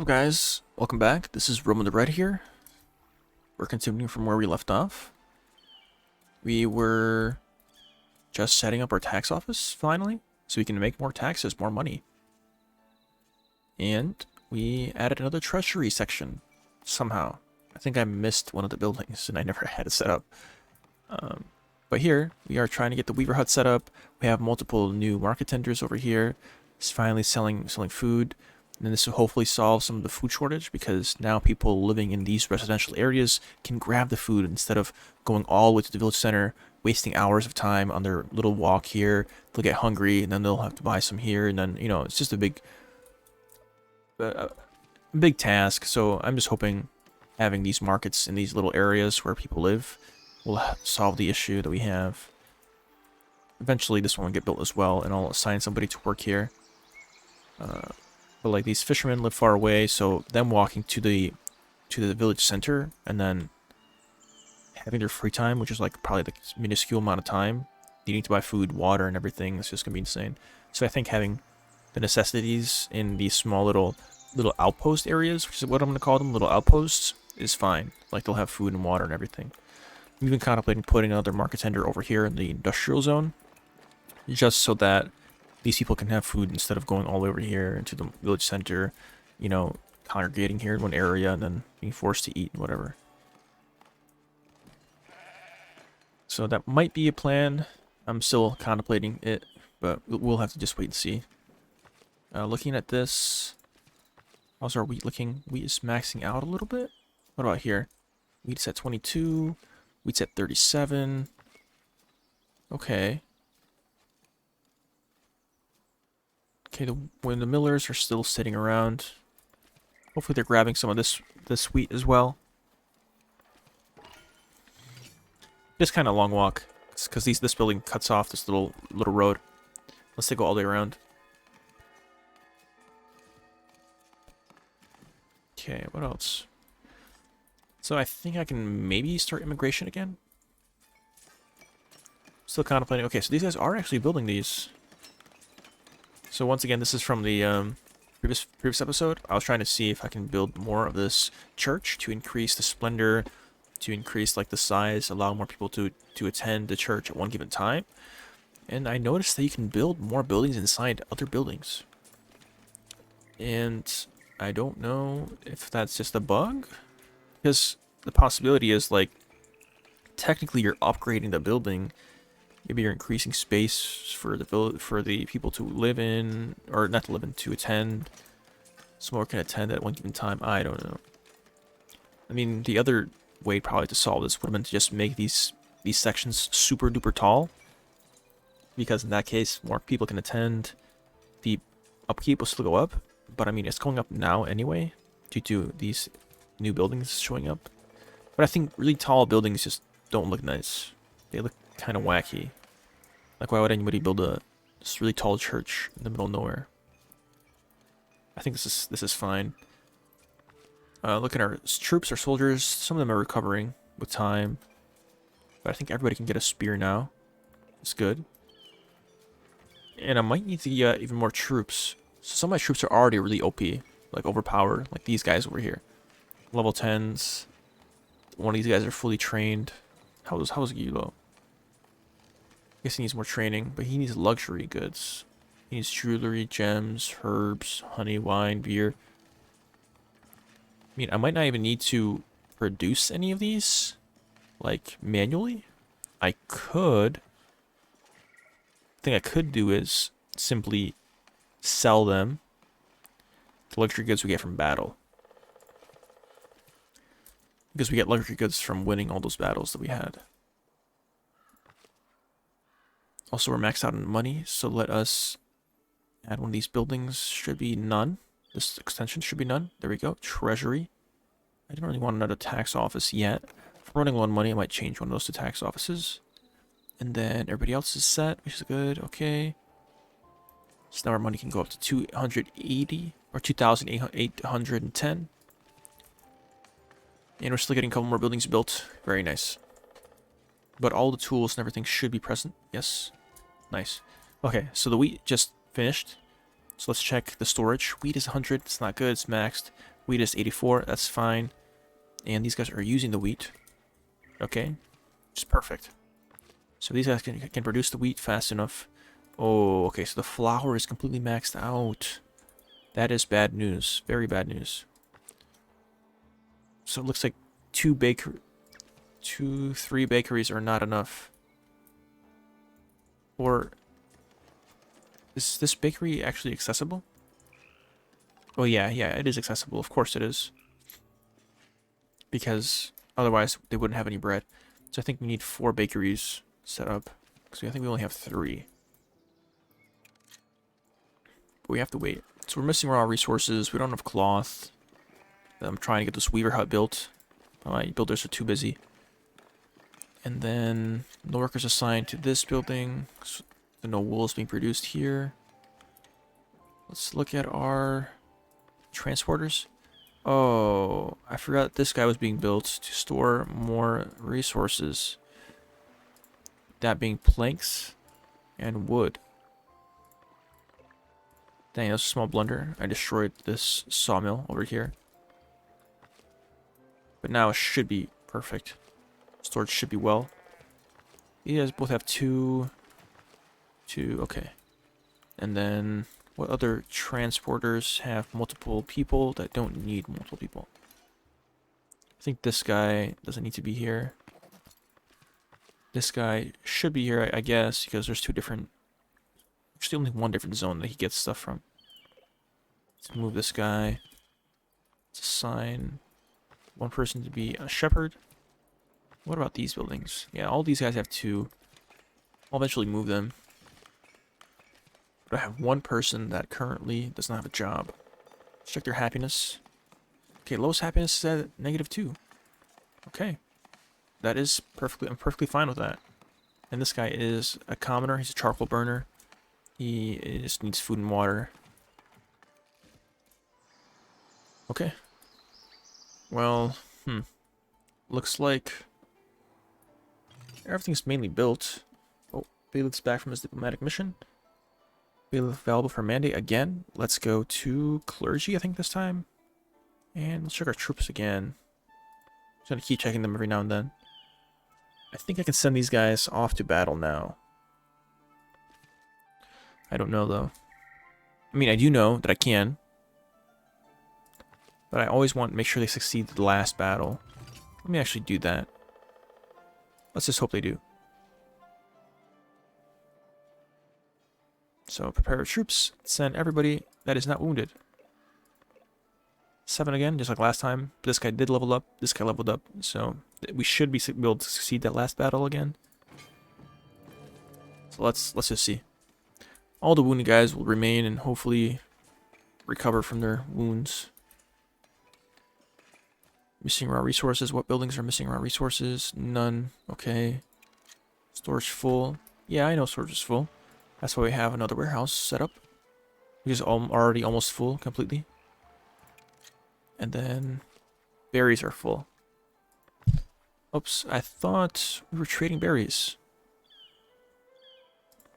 up, guys? Welcome back. This is Roman the Red here. We're continuing from where we left off. We were just setting up our tax office, finally, so we can make more taxes, more money. And we added another treasury section, somehow. I think I missed one of the buildings, and I never had it set up. But here, we are trying to get the Weaver Hut set up. We have multiple new market tenders over here. It's finally selling food. And this will hopefully solve some of the food shortage, because now people living in these residential areas can grab the food instead of going all the way to the village center, wasting hours of time on their little walk here. They'll get hungry, and then they'll have to buy some here, and then, you know, it's just a big task. So I'm just hoping having these markets in these little areas where people live will solve the issue that we have. Eventually this one will get built as well, and I'll assign somebody to work here. But like, these fishermen live far away, so them walking to the village center and then having their free time, which is like probably the minuscule amount of time, needing to buy food, water, and everything, it's just gonna be insane. So I think having the necessities in these small little outpost areas, which is what I'm gonna call them, little outposts, is fine. Like, they'll have food and water and everything. I'm even contemplating putting another market tender over here in the industrial zone, just so that these people can have food instead of going all the way over here into the village center, you know, congregating here in one area and then being forced to eat and whatever. So that might be a plan. I'm still contemplating it, but we'll have to just wait and see. Looking at this, how's our wheat looking? Wheat is maxing out a little bit. What about here? Wheat's at 22. Wheat's at 37. Okay. Okay, when the millers are still sitting around, hopefully they're grabbing some of this wheat as well. Just kind of a long walk, because this building cuts off this little road. Unless they go all the way around. Okay, what else? So I think I can maybe start immigration again. Still contemplating. Okay, so these guys are actually building these. So once again, this is from the previous episode. I was trying to see if I can build more of this church to increase the splendor, to increase like the size, allow more people to attend the church at one given time. And I noticed that you can build more buildings inside other buildings. And I don't know if that's just a bug, because the possibility is, like, technically you're upgrading the building. Maybe you're increasing space for the people to live in, or not to live in, to attend. So more can attend at one given time. I don't know. I mean, the other way probably to solve this would have been to just make these sections super duper tall, because in that case more people can attend. The upkeep will still go up, but I mean, it's going up now anyway due to these new buildings showing up. But I think really tall buildings just don't look nice. They look kind of wacky. Like, why would anybody build this really tall church in the middle of nowhere? I think this is fine. Look at our troops, our soldiers. Some of them are recovering with time, but I think everybody can get a spear now. It's good. And I might need to get even more troops. So some of my troops are already really OP, like overpowered, like these guys over here. Level 10s. One of these guys are fully trained. How's Yulo? I guess he needs more training, but he needs luxury goods. He needs jewelry, gems, herbs, honey, wine, beer. I mean, I might not even need to produce any of these, like, manually. The thing I could do is simply sell them, the luxury goods we get from battle. Because we get luxury goods from winning all those battles that we had. Also, we're maxed out on money, so let us add one of these buildings. Should be none. This extension should be none. There we go. Treasury. I didn't really want another tax office yet. If I'm running low on money, I might change one of those to tax offices. And then everybody else is set, which is good. Okay. So now our money can go up to 280 or 2,810. And we're still getting a couple more buildings built. Very nice. But all the tools and everything should be present. Yes. Nice. Okay, so the wheat just finished. So let's check the storage. Wheat is 100. It's not good. It's maxed. Wheat is 84. That's fine. And these guys are using the wheat. Okay. Just perfect. So these guys can produce the wheat fast enough. Oh, okay. So the flour is completely maxed out. That is bad news. Very bad news. So it looks like 3 bakeries are not enough. Or is this bakery actually accessible? Oh yeah, it is accessible. Of course it is. Because otherwise they wouldn't have any bread. So I think we need 4 bakeries set up. So I think we only have 3. But we have to wait. So we're missing raw resources. We don't have cloth. I'm trying to get this weaver hut built. My builders are too busy. And then no workers assigned to this building. So no wool is being produced here. Let's look at our transporters. Oh, I forgot this guy was being built to store more resources. That being planks and wood. Dang, that's a small blunder. I destroyed this sawmill over here. But now it should be perfect. Storage should be well. You guys both have two, okay. And then what other transporters have multiple people that don't need multiple people? I think this guy doesn't need to be here. This guy should be here, I guess, because there's 2 different... Actually, only 1 different zone that he gets stuff from. Let's move this guy. Let's assign 1 person to be a shepherd. What about these buildings? Yeah, all these guys have 2. I'll eventually move them. But I have 1 person that currently does not have a job. Let's check their happiness. Okay, lowest happiness is at -2. Okay. That is perfectly... I'm perfectly fine with that. And this guy is a commoner. He's a charcoal burner. He just needs food and water. Okay. Well, looks like everything's mainly built. Oh, Bailiff's back from his diplomatic mission. Bailiff available for mandate again. Let's go to clergy, I think, this time. And let's check our troops again. Just gonna keep checking them every now and then. I think I can send these guys off to battle now. I don't know, though. I mean, I do know that I can. But I always want to make sure they succeed the last battle. Let me actually do that. Let's just hope they do. So, prepare troops. Send everybody that is not wounded. 7 again, just like last time. This guy did level up. This guy leveled up. So, we should be able to succeed that last battle again. So, let's just see. All the wounded guys will remain and hopefully recover from their wounds. Missing raw resources. What buildings are missing raw resources? None. Okay. Storage full. Yeah, I know storage is full. That's why we have another warehouse set up. Which is already almost full completely. And then berries are full. Oops, I thought we were trading berries.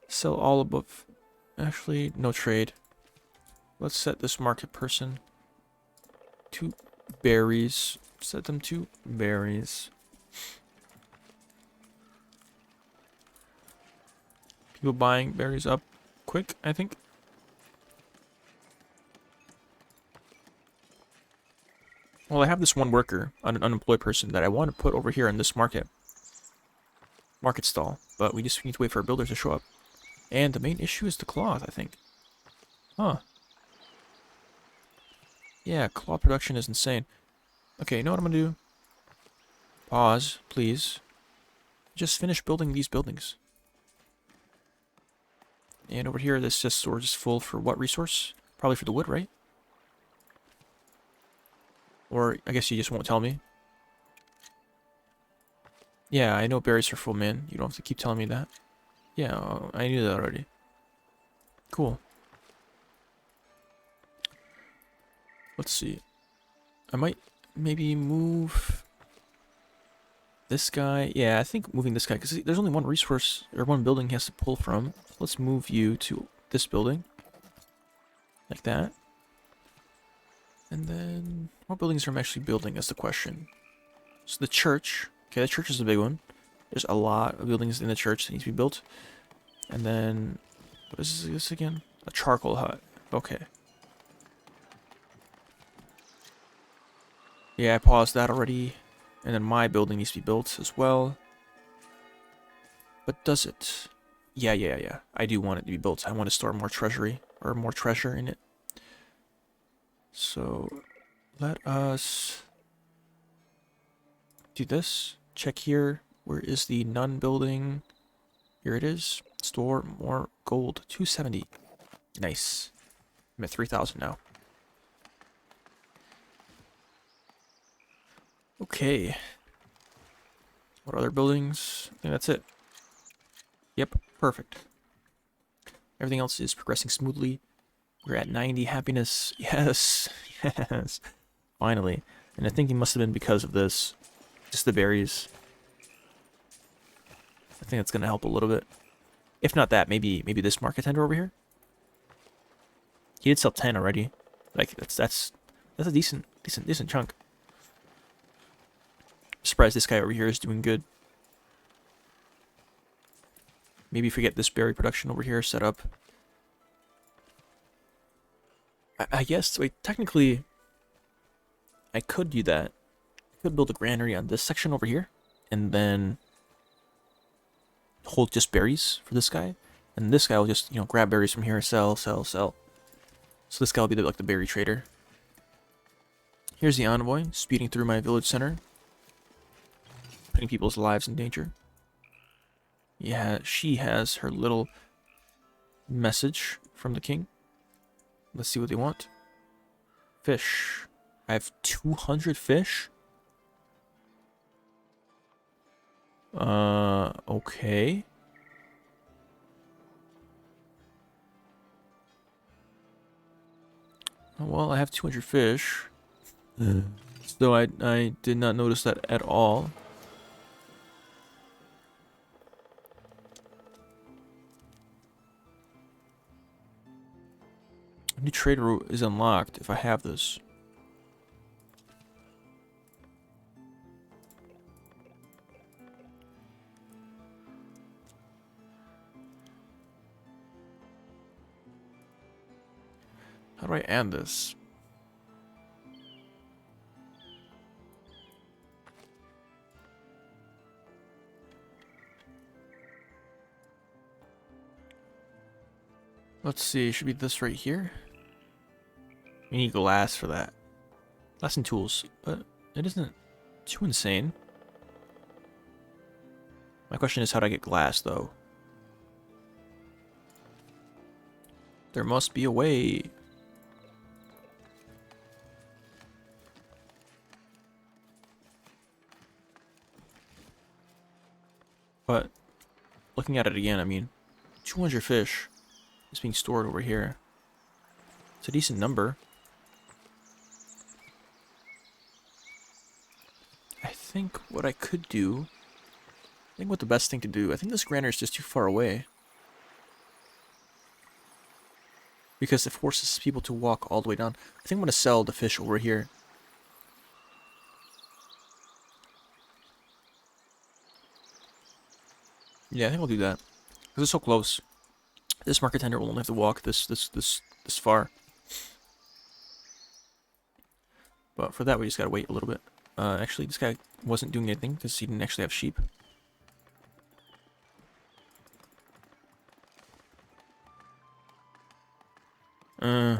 Sell all above. Actually, no trade. Let's set this market person to berries. Set them to berries. People buying berries up quick, I think. Well, I have this 1 worker, an unemployed person, that I want to put over here in this market stall. But we just need to wait for our builders to show up. And the main issue is the cloth, I think. Huh. Yeah, cloth production is insane. Okay, you know what I'm gonna do? Pause, please. Just finish building these buildings. And over here, this just storage is full for what resource? Probably for the wood, right? Or I guess you just won't tell me. Yeah, I know berries are full, man. You don't have to keep telling me that. Yeah, I knew that already. Cool. Let's see. I might maybe move this guy. Yeah, I think moving this guy, because there's only 1 resource, or 1 building he has to pull from. Let's move you to this building. Like that. And then, what buildings are I'm actually building is the question. So the church. Okay, the church is a big one. There's a lot of buildings in the church that need to be built. And then, what is this again? A charcoal hut. Okay. Yeah, I paused that already. And then my building needs to be built as well. But does it? Yeah. I do want it to be built. I want to store more treasury, or more treasure in it. So, let us do this. Check here. Where is the nun building? Here it is. Store more gold. 270. Nice. I'm at 3,000 now. Okay. What other buildings? I think that's it. Yep, perfect. Everything else is progressing smoothly. We're at 90 happiness. Yes. Yes. Finally. And I think it must have been because of this. Just the berries. I think that's going to help a little bit. If not that, maybe this market tender over here. He did sell 10 already. Like that's a decent chunk. Surprised this guy over here is doing good. Maybe if we get this berry production over here set up. I guess, wait, technically, I could do that. I could build a granary on this section over here, and then hold just berries for this guy. And this guy will just, grab berries from here, sell. So this guy will be like the berry trader. Here's the envoy, speeding through my village center. Putting people's lives in danger. Yeah, she has her little message from the king. Let's see what they want. Fish. I have 200 fish? Okay. Well, I have 200 fish. So I did not notice that at all. A new trade route is unlocked if I have this. How do I add this? Let's see, it should be this right here. We need glass for that. Glass and tools, but it isn't too insane. My question is how do I get glass, though? There must be a way. But looking at it again, I mean, 200 fish is being stored over here. It's a decent number. I think what I could do, I think what the best thing to do, I think this granary is just too far away. Because it forces people to walk all the way down. I think I'm going to sell the fish over here. Yeah, I think I'll do that. Because it's so close. This market tender will only have to walk this far. But for that, we just gotta wait a little bit. Actually, this guy wasn't doing anything because he didn't actually have sheep. Hmm.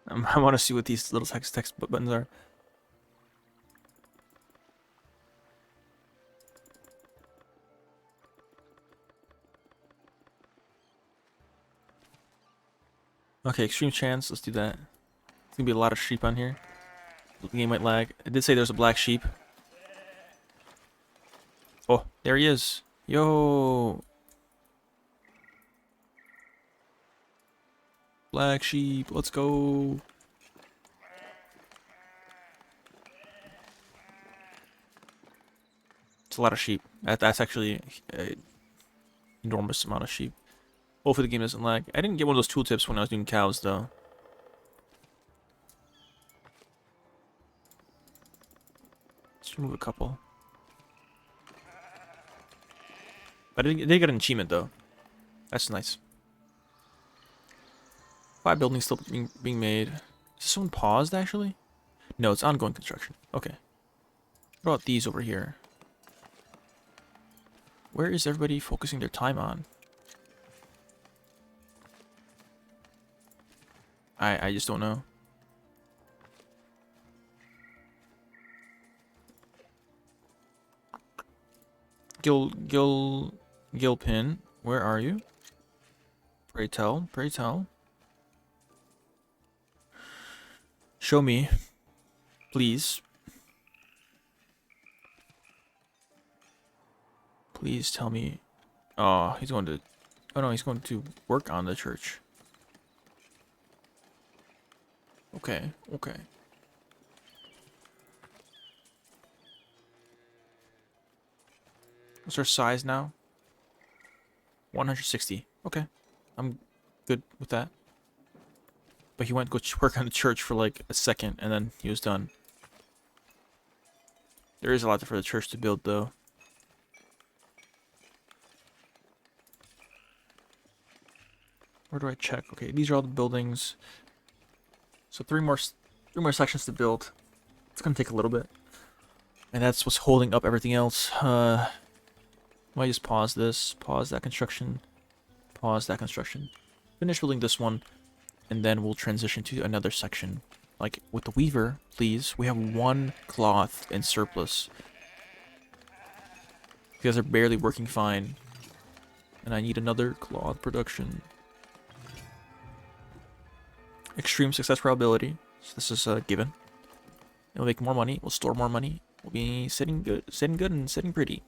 I want to see what these little text buttons are. Okay, extreme chance. Let's do that. There's gonna be a lot of sheep on here. The game might lag. It did say there's a black sheep. Oh, there he is. Yo! Black sheep, let's go! It's a lot of sheep. That's actually an enormous amount of sheep. Hopefully the game doesn't lag. I didn't get one of those tooltips when I was doing cows, though. Let's remove a couple. But I did get an achievement, though. That's nice. 5 buildings still being made. Is this one paused, actually? No, it's ongoing construction. Okay. What about these over here? Where is everybody focusing their time on? I just don't know. Gilpin, where are you? Pray tell, pray tell. Show me, please. Please tell me. Oh, he's going to. Oh no, he's going to work on the church. Okay, okay. What's our size now? 160. Okay, I'm good with that. But he went to go work on the church for like a second, and then he was done. There is a lot for the church to build, though. Where do I check? Okay, these are all the buildings. So three more sections to build. It's gonna take a little bit, and that's what's holding up everything else. Might just pause this, pause that construction, pause that construction. Finish building this one, and then we'll transition to another section. Like with the weaver, please. We have 1 cloth in surplus. You guys are barely working fine, and I need another cloth production. Extreme success probability. So this is a given. We'll make more money. We'll store more money. We'll be sitting good, and sitting pretty.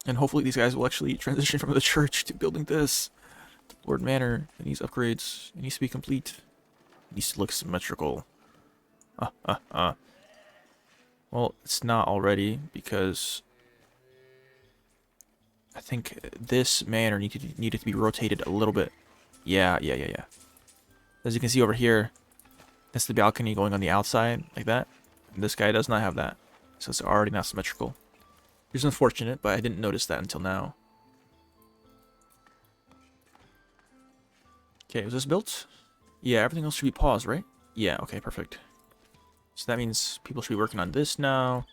And hopefully these guys will actually transition from the church to building this. Lord Manor. It needs upgrades. It needs to be complete. It needs to look symmetrical. Well, it's not already because I think this manor needed to be rotated a little bit. Yeah. As you can see over here, that's the balcony going on the outside, like that. And this guy does not have that, so it's already not symmetrical. It's unfortunate, but I didn't notice that until now. Okay, was this built? Yeah, everything else should be paused, right? Yeah, okay, perfect. So that means people should be working on this now,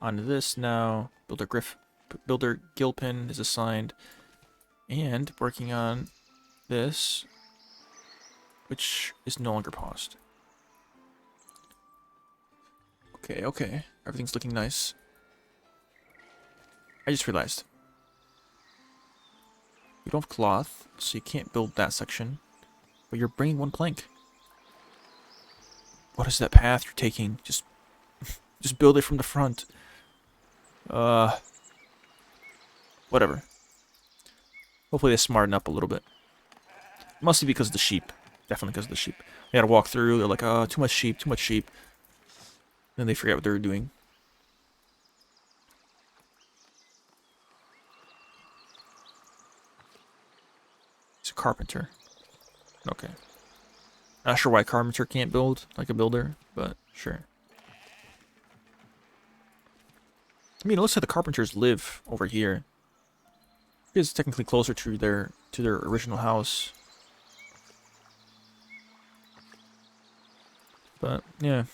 on this now. Builder Gilpin is assigned, and working on this, which is no longer paused. Okay. Everything's looking nice. I just realized. You don't have cloth, so you can't build that section. But you're bringing 1 plank. What is that path you're taking? Just build it from the front. Whatever. Hopefully they smarten up a little bit. Mostly because of the sheep. Definitely because of the sheep. They gotta walk through, they're like, oh, too much sheep. Then they forget what they were doing. He's a carpenter. Okay. Not sure why a carpenter can't build like a builder, but sure. I mean, it looks like the carpenters live over here. It's technically closer to their original house. But yeah,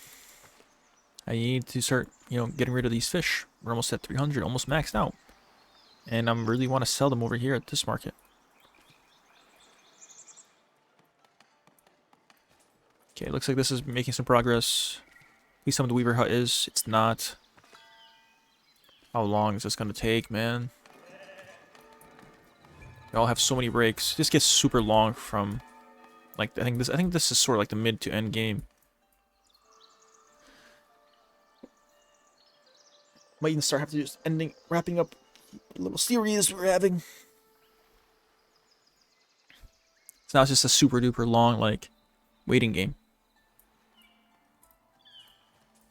I need to start, getting rid of these fish. We're almost at 300, almost maxed out, and I really want to sell them over here at this market. Okay, looks like this is making some progress. At least some of the Weaver Hut is. It's not. How long is this gonna take, man? They all have so many breaks. This gets super long from, like, I think this is sort of like the mid to end game. Might even start having to just wrapping up a little series we're having. So now it's just a super duper long, like, waiting game.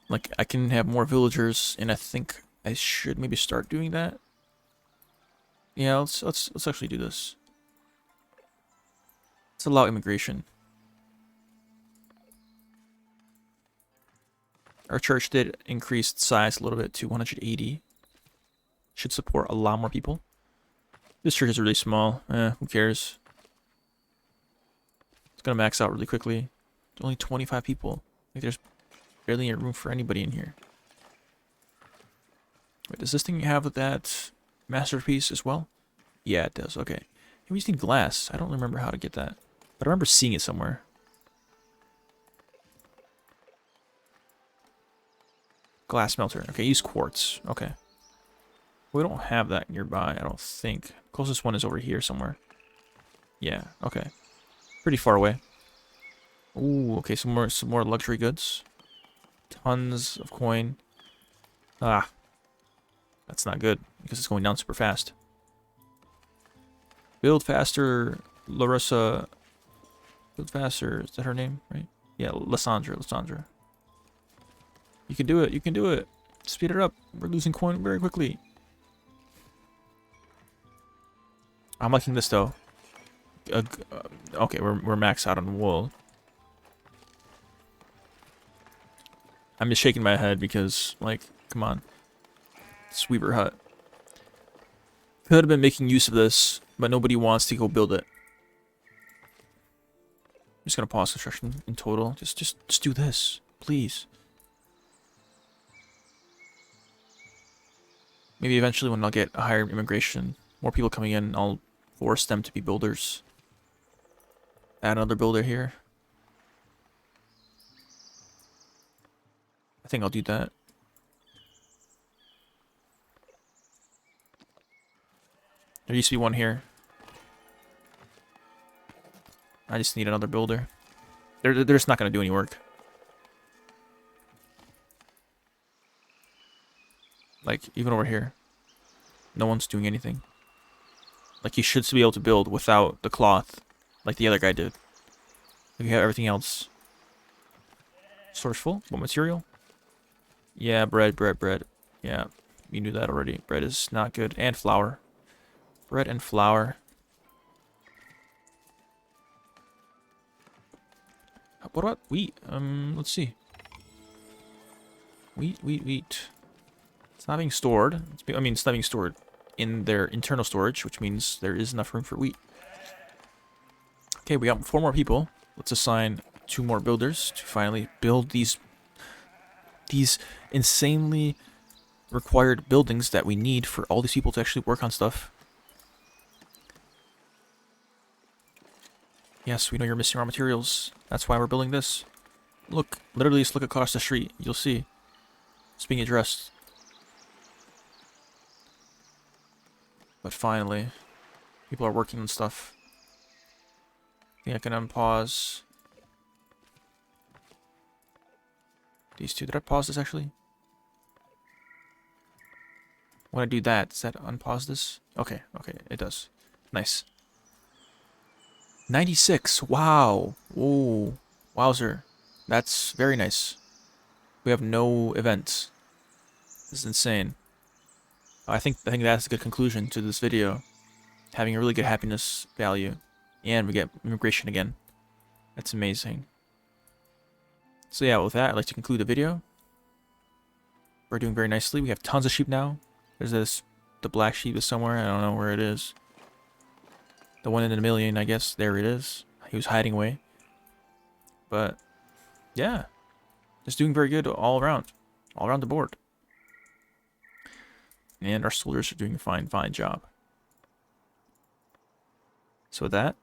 Like, I can have more villagers, and I think I should maybe start doing that. Yeah, let's actually do this. Let's allow immigration. Our church did increase its size a little bit to 180. Should support a lot more people. This church is really small. Who cares? It's gonna max out really quickly. There's only 25 people. Like, there's barely any room for anybody in here. Wait, does this thing have that masterpiece as well? Yeah, it does. Okay. We just need glass. I don't remember how to get that. But I remember seeing it somewhere. Glass melter. Okay, use quartz. Okay. We don't have that nearby, I don't think. Closest one is over here somewhere. Yeah, okay. Pretty far away. Ooh, okay, some more luxury goods. Tons of coin. Ah. That's not good, because it's going down super fast. Build faster, Larissa. Build faster, is that her name, right? Yeah, Lysandra. You can do it, you can do it. Speed it up. We're losing coin very quickly. I'm liking this though. Okay, we're maxed out on wool. I'm just shaking my head because, like, come on. Sweeper hut. Could have been making use of this, but nobody wants to go build it. I'm just gonna pause construction in total. Just do this, please. Maybe eventually when I'll get a higher immigration, more people coming in, I'll force them to be builders. Add another builder here. I think I'll do that. There used to be one here. I just need another builder. They're just not going to do any work. Like, even over here. No one's doing anything. Like, you should be able to build without the cloth. Like the other guy did. Like, you have everything else. Storage full? What material? Yeah, bread. Yeah, you knew that already. Bread is not good. And flour. Bread and flour. What about wheat? Let's see. Wheat. It's not being stored. It's not being stored in their internal storage, which means there is enough room for wheat. Okay, we got 4 more people. Let's assign 2 more builders to finally build these insanely required buildings that we need for all these people to actually work on stuff. Yes, we know you're missing raw materials. That's why we're building this. Look, literally just look across the street. You'll see. It's being addressed. But finally, people are working on stuff. I think I can unpause these 2. Did I pause this actually? When I do that, does that unpause this? Okay, it does. Nice. 96. Wow. Ooh. Wowzer. That's very nice. We have no events. This is insane. I think that's a good conclusion to this video. Having a really good happiness value. And we get immigration again. That's amazing. So yeah, with that, I'd like to conclude the video. We're doing very nicely. We have tons of sheep now. There's the black sheep is somewhere. I don't know where it is. The one in a million, I guess. There it is. He was hiding away. But, yeah. Just doing very good all around. All around the board. And our soldiers are doing a fine job. So with that,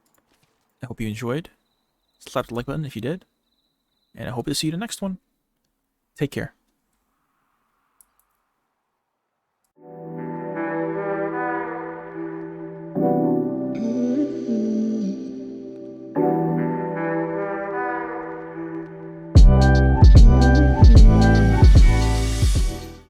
I hope you enjoyed. Slap the like button if you did. And I hope to see you in the next one. Take care.